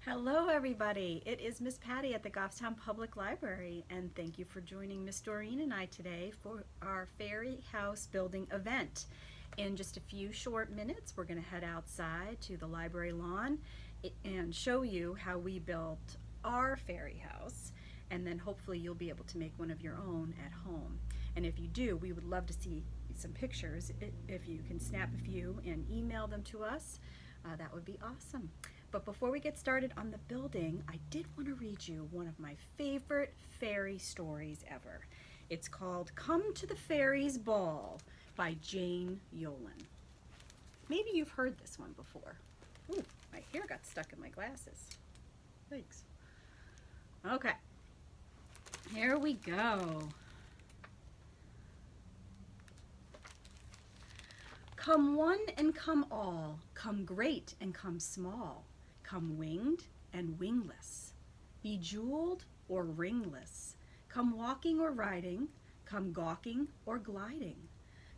Hello everybody, it is Miss Patty at the Goffstown Public Library, and thank you for joining Miss Doreen and I today for our Fairy House building event. In just a few short minutes we're going to head outside to the library lawn and show you how we built our fairy house, and then hopefully you'll be able to make one of your own at home. And if you do, we would love to see some pictures. If you can snap a few and email them to us, that would be awesome. But before we get started on the building, I did want to read you one of my favorite fairy stories ever. It's called Come to the Fairies Ball by Jane Yolen. Maybe you've heard this one before. Ooh, my hair got stuck in my glasses. Thanks. Okay, here we go. Come one and come all, come great and come small. Come winged and wingless, bejeweled or ringless. Come walking or riding, come gawking or gliding.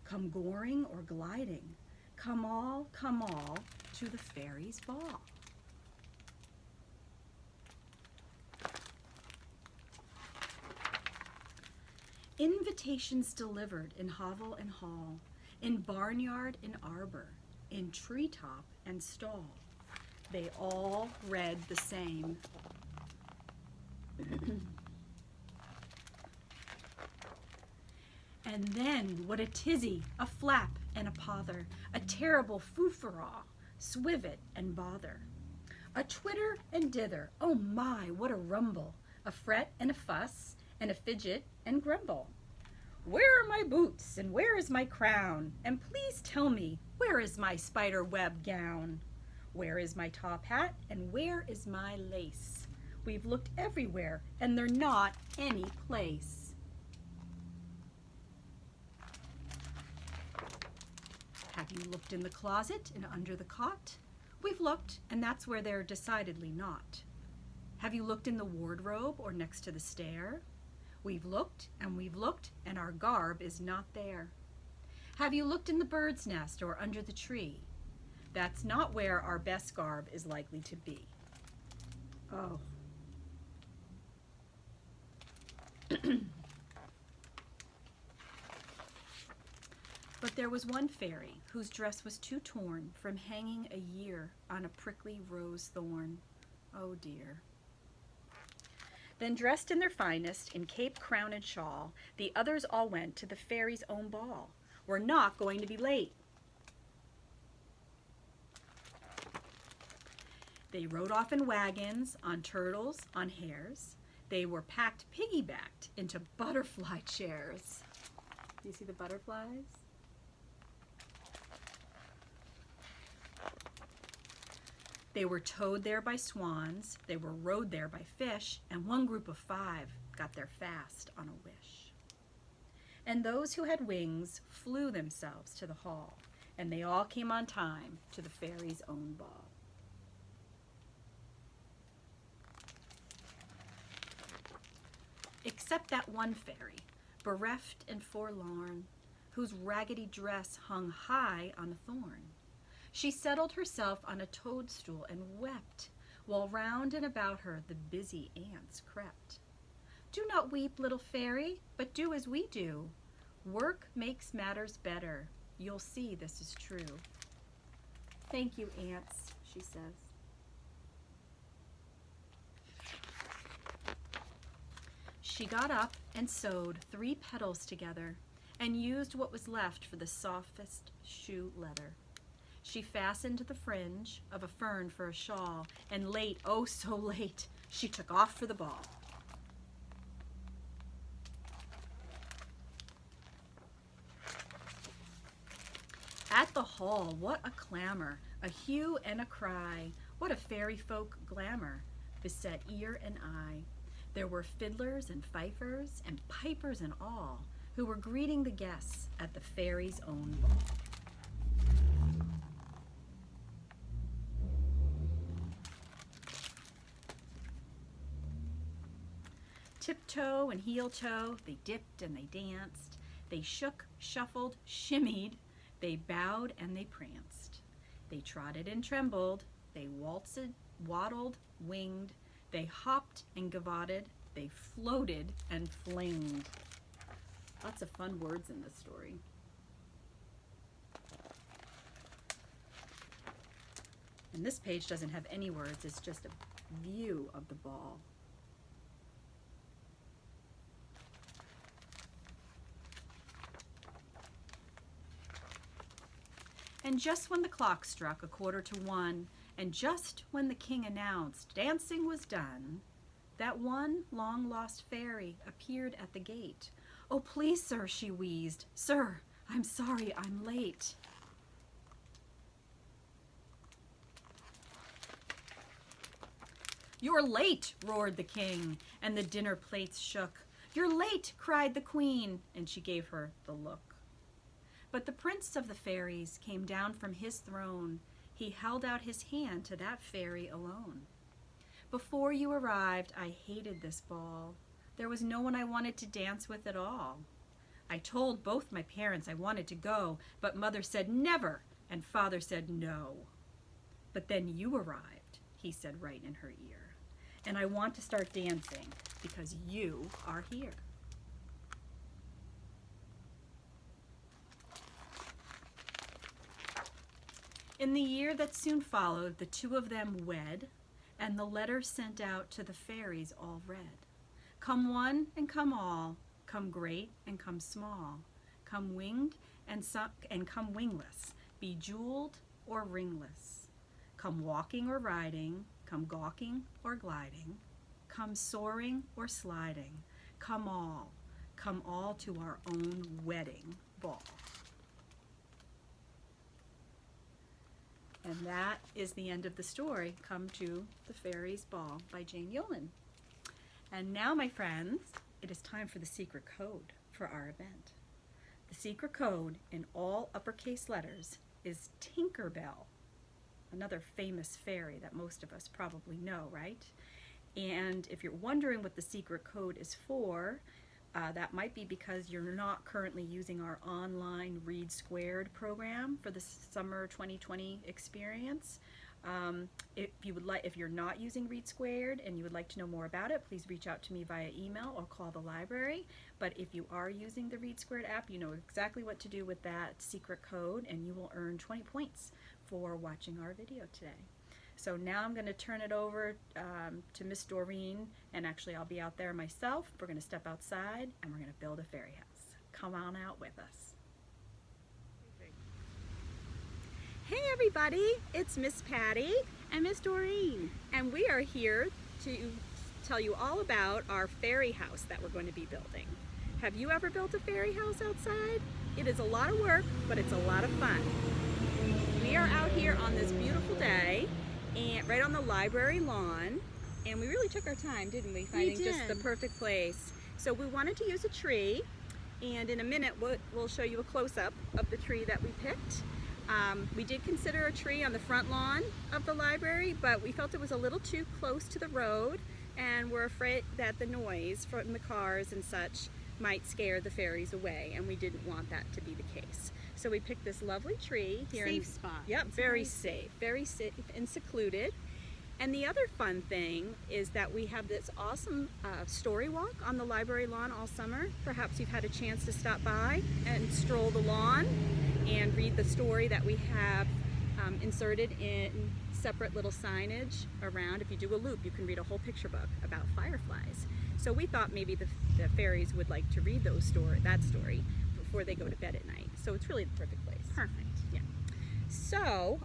Come goring or gliding. Come all to the fairies' ball. Invitations delivered in hovel and hall, in barnyard and arbor, in treetop and stall. They all read the same. And then what a tizzy, a flap and a pother, a terrible foo-for-all, swivet and bother. A twitter and dither, oh my, what a rumble, a fret and a fuss, and a fidget and grumble. Where are my boots, and where is my crown? And please tell me, where is my spider web gown? Where is my top hat, and where is my lace? We've looked everywhere, and they're not any place. Have you looked in the closet and under the cot? We've looked, and that's where they're decidedly not. Have you looked in the wardrobe or next to the stair? We've looked, and our garb is not there. Have you looked in the bird's nest or under the tree? That's not where our best garb is likely to be. Oh. But there was one fairy whose dress was too torn from hanging a year on a prickly rose thorn. Oh dear. Then dressed in their finest, in cape, crown, and shawl, the others all went to the fairies' own ball. We're not going to be late. They rode off in wagons, on turtles, on hares. They were packed piggybacked into butterfly chairs. Do you see the butterflies? They were towed there by swans, they were rowed there by fish, and one group of 5 got there fast on a wish. And those who had wings flew themselves to the hall, and they all came on time to the fairies' own ball. Except that one fairy, bereft and forlorn, whose raggedy dress hung high on a thorn. She settled herself on a toadstool and wept, while round and about her the busy ants crept. Do not weep, little fairy, but do as we do. Work makes matters better. You'll see this is true. Thank you, ants, she says. She got up and sewed 3 petals together and used what was left for the softest shoe leather. She fastened the fringe of a fern for a shawl, and late, oh so late, she took off for the ball. At the hall, what a clamor, a hue and a cry, what a fairy folk glamour beset ear and eye. There were fiddlers and fifers and pipers and all who were greeting the guests at the fairies' own ball. Tiptoe and heel toe, they dipped and they danced. They shook, shuffled, shimmied. They bowed and they pranced. They trotted and trembled. They waltzed waddled, winged, they hopped and gavodded, they floated and flinged. Lots of fun words in this story. And this page doesn't have any words, it's just a view of the ball. And just when the clock struck 1:45, and just when the king announced dancing was done, that one long-lost fairy appeared at the gate. "Oh, please, sir," she wheezed. "Sir, I'm sorry I'm late." "You're late," roared the king, and the dinner plates shook. "You're late," cried the queen, and she gave her the look. But the prince of the fairies came down from his throne. He held out his hand to that fairy alone. "Before you arrived, I hated this ball. There was no one I wanted to dance with at all. I told both my parents I wanted to go, but mother said never, and father said no. But then you arrived," he said right in her ear, "and I want to start dancing because you are here." In the year that soon followed, the two of them wed, and the letter sent out to the fairies all read. "Come one and come all, come great and come small, come winged and come wingless, be jeweled or ringless. Come walking or riding, come gawking or gliding, come soaring or sliding, come all to our own wedding ball." And that is the end of the story, Come to the Fairies Ball by Jane Yolen. And now, my friends, it is time for the secret code for our event. The secret code in all uppercase letters is Tinkerbell, another famous fairy that most of us probably know, right? And if you're wondering what the secret code is for, that might be because you're not currently using our online Read Squared program for the summer 2020 experience. If you're not using Read Squared and you would like to know more about it, please reach out to me via email or call the library. But if you are using the Read Squared app, you know exactly what to do with that secret code, and you will earn 20 points for watching our video today. So now I'm going to turn it over to Miss Doreen, and actually I'll be out there myself. We're going to step outside and we're going to build a fairy house. Come on out with us. Hey everybody, it's Miss Patti and Miss Doreen, and we are here to tell you all about our fairy house that we're going to be building. Have you ever built a fairy house outside? It is a lot of work, but it's a lot of fun. We are out here on this beautiful day, and right on the library lawn, and we really took our time, didn't we? Finding just the perfect place. So we wanted to use a tree, and in a minute we'll show you a close-up of the tree that we picked. We did consider a tree on the front lawn of the library, but we felt it was a little too close to the road, and we're afraid that the noise from the cars and such might scare the fairies away, and we didn't want that to be the case. So we picked this lovely tree here. Safe spot. Yep, very safe and secluded. And the other fun thing is that we have this awesome story walk on the library lawn all summer. Perhaps you've had a chance to stop by and stroll the lawn and read the story that we have inserted in separate little signage around. If you do a loop, you can read a whole picture book about fireflies. So we thought maybe the fairies would like to read that story before they go to bed at night. So it's really the perfect place. Perfect. Yeah. So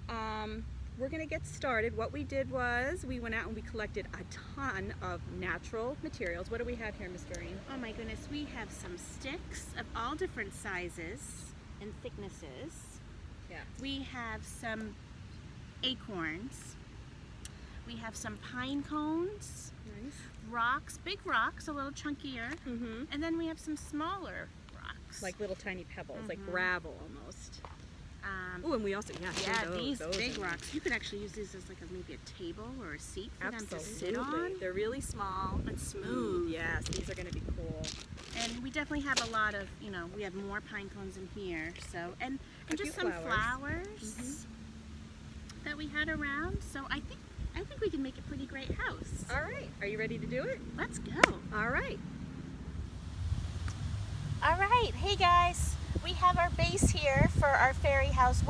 we're going to get started. What we did was we went out and we collected a ton of natural materials. What do we have here, Miss Doreen? Oh my goodness, we have some sticks of all different sizes and thicknesses. Yeah. We have some acorns. We have some pine cones. Nice. Rocks, big rocks, a little chunkier. Mm-hmm. And then we have some smaller rocks. Like little tiny pebbles, like gravel almost. Oh, and we also, these big rocks. You could actually use these as like maybe a table or a seat for them to sit on. They're really small and smooth. Yes, these are going to be cool. And we definitely have a lot of, we have more pine cones in here. So, and just some flowers that we had around. So I think I think we can make a pretty great house. All right, are you ready to do it? Let's go. All right. All right, hey guys, we have our base here for our fairy house.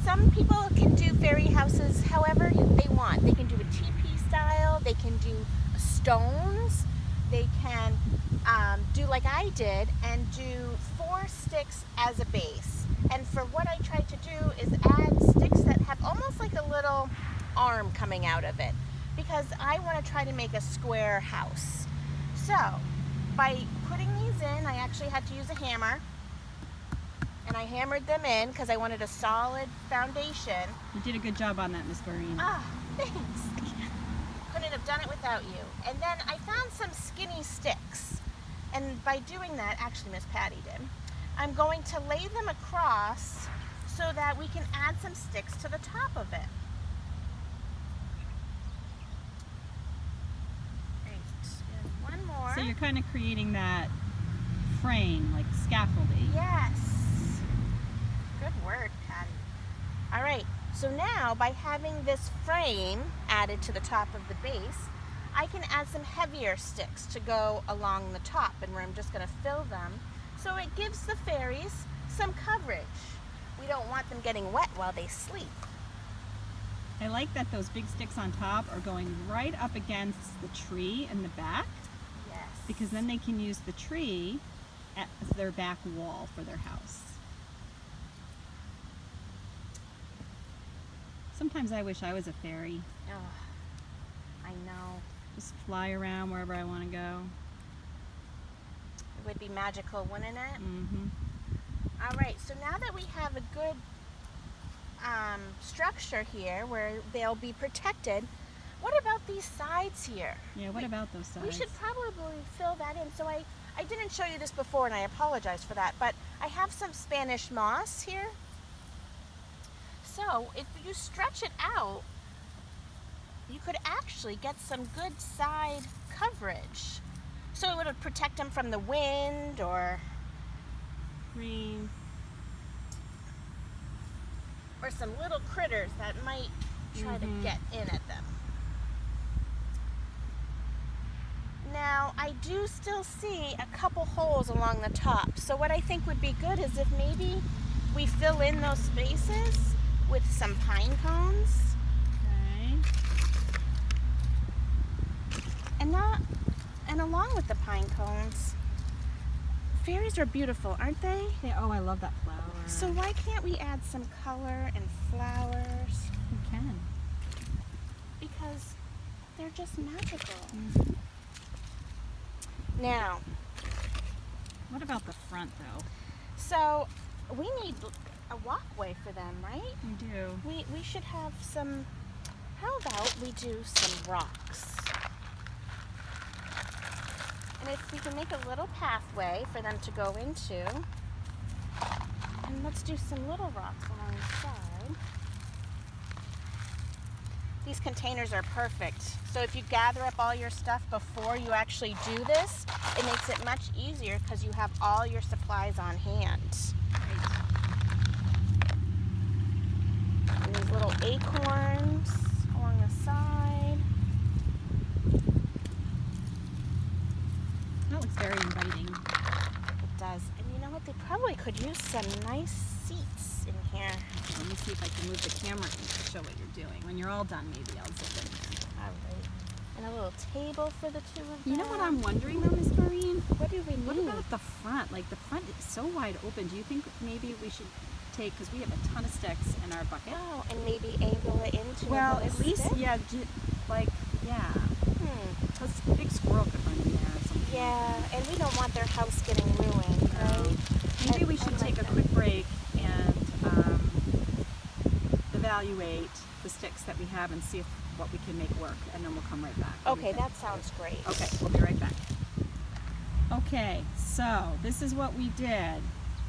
Some people can do fairy houses however they want. They can do a teepee style, they can do stones, they can do like I did and do 4 sticks as a base. And for what I tried to do is add sticks that have almost like a little arm coming out of it, because I want to try to make a square house. So by putting these in, I actually had to use a hammer, and I hammered them in because I wanted a solid foundation. You did a good job on that, Miss Doreen. Ah, thanks. Couldn't have done it without you. And then I found some skinny sticks, and by doing that, actually Miss Patti did, I'm going to lay them across so that we can add some sticks to the top of it. One more. So you're kind of creating that frame, like scaffolding. Yes. Good word, Patti. All right, so now by having this frame added to the top of the base, I can add some heavier sticks to go along the top, and where I'm just going to fill them so it gives the fairies some coverage. We don't want them getting wet while they sleep. I like that those big sticks on top are going right up against the tree in the back, Yes. because then they can use the tree as their back wall for their house. Sometimes I wish I was a fairy. Oh, I know. Just fly around wherever I want to go. It would be magical, wouldn't it? Mm-hmm. All right, so now that we have a good structure here where they'll be protected, what about these sides here? Yeah, what about those sides? We should probably fill that in. So I didn't show you this before, and I apologize for that, but I have some Spanish moss here. So if you stretch it out, you could actually get some good side coverage. So it would protect them from the wind or Green. or some little critters that might try to get in at them. Now, I do still see a couple holes along the top. So what I think would be good is if maybe we fill in those spaces with some pine cones. Okay. And along with the pine cones, fairies are beautiful, aren't they? Yeah, oh, I love that flower. So why can't we add some color and flowers? You can. Because they're just magical. Mm-hmm. Now, What about the front, though? so we need a walkway for them, right? We do. We should have some, how about we do some rocks? And if we can make a little pathway for them to go into, and let's do some little rocks along the side. These containers are perfect. So if you gather up all your stuff before you actually do this, it makes it much easier because you have all your supplies on hand. And these little acorns along the side. That looks very inviting. It does. And you know what? They probably could use some nice seats in here. Let me see if I can move the camera in to show what you're doing. When you're all done, maybe I'll zip in there. All right. And a little table for the two of them. You know what I'm wondering though, Miss Doreen? What do we need? What about the front? Like the front is so wide open. Do you think maybe we should take, because we have a ton of sticks in our bucket? Oh, and maybe angle it into Well, a little at least, stick? yeah, yeah. Because a big squirrel could run in there or something. Yeah, and we don't want their house getting ruined, right? Maybe we should take a quick break and evaluate the sticks that we have and see if what we can make work, and then we'll come right back. What do you Okay, think? that sounds great. Okay, we'll be right back. Okay, so this is what we did.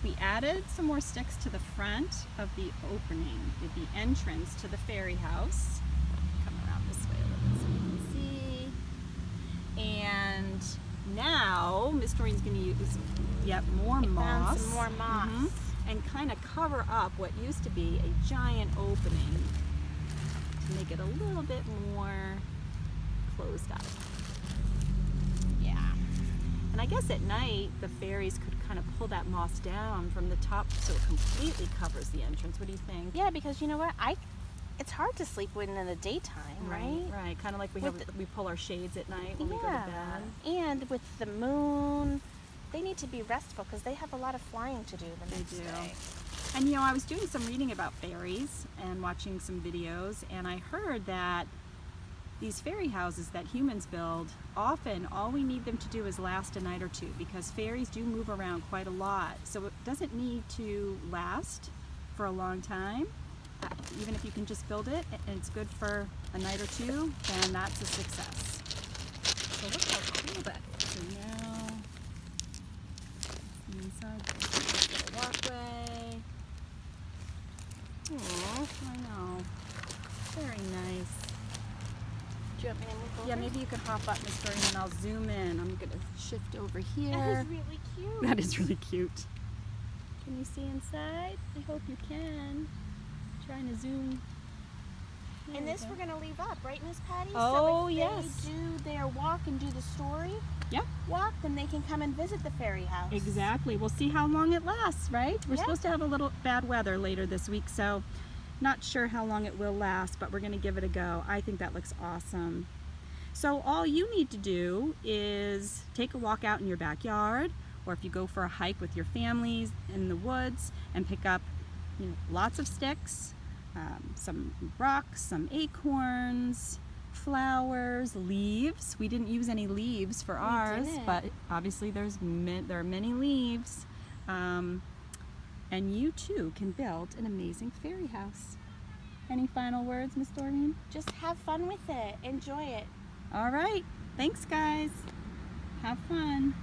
We added some more sticks to the front of the opening, the entrance to the fairy house. Come around this way a little bit so you can see. And now Miss Doreen's going to use yet more I moss. found some more moss. And kind of cover up what used to be a giant opening. to make it a little bit more closed up. Yeah. And I guess at night the fairies could kind of pull that moss down from the top so it completely covers the entrance. What do you think? Yeah, because you know what? It's hard to sleep when in the daytime, right? Right. Kind of like we pull our shades at night when we go to bed. And with the moon, they need to be restful because they have a lot of flying to do the next day. And you know, I was doing some reading about fairies and watching some videos, and I heard that these fairy houses that humans build, often all we need them to do is last a night or two, because fairies do move around quite a lot. So it doesn't need to last for a long time. Even if you can just build it and it's good for a night or two, then that's a success. So look how cool that is. So now, inside the walkway. Oh, I know. Very nice. Do you want me to move over? Yeah, maybe you could hop up, Miss Doreen, and I'll zoom in. I'm going to shift over here. That is really cute. That is really cute. Can you see inside? I hope you can. Trying to zoom. There And we this go. we're going to leave up, right, Miss Patty? Oh, so if yes. they do their walk and do the story Yep. walk, then they can come and visit the fairy house. Exactly. We'll see how long it lasts, right? We're Yeah. supposed to have a little bad weather later this week, so not sure how long it will last, but we're going to give it a go. I think that looks awesome. So all you need to do is take a walk out in your backyard, or if you go for a hike with your families in the woods, and pick up, you know, lots of sticks, some rocks, some acorns, flowers, leaves. We didn't use any leaves for ours, didn't. but obviously there are many leaves. And you too can build an amazing fairy house. Any final words, Miss Doreen? Just have fun with it. Enjoy it. All right. Thanks, guys. Have fun.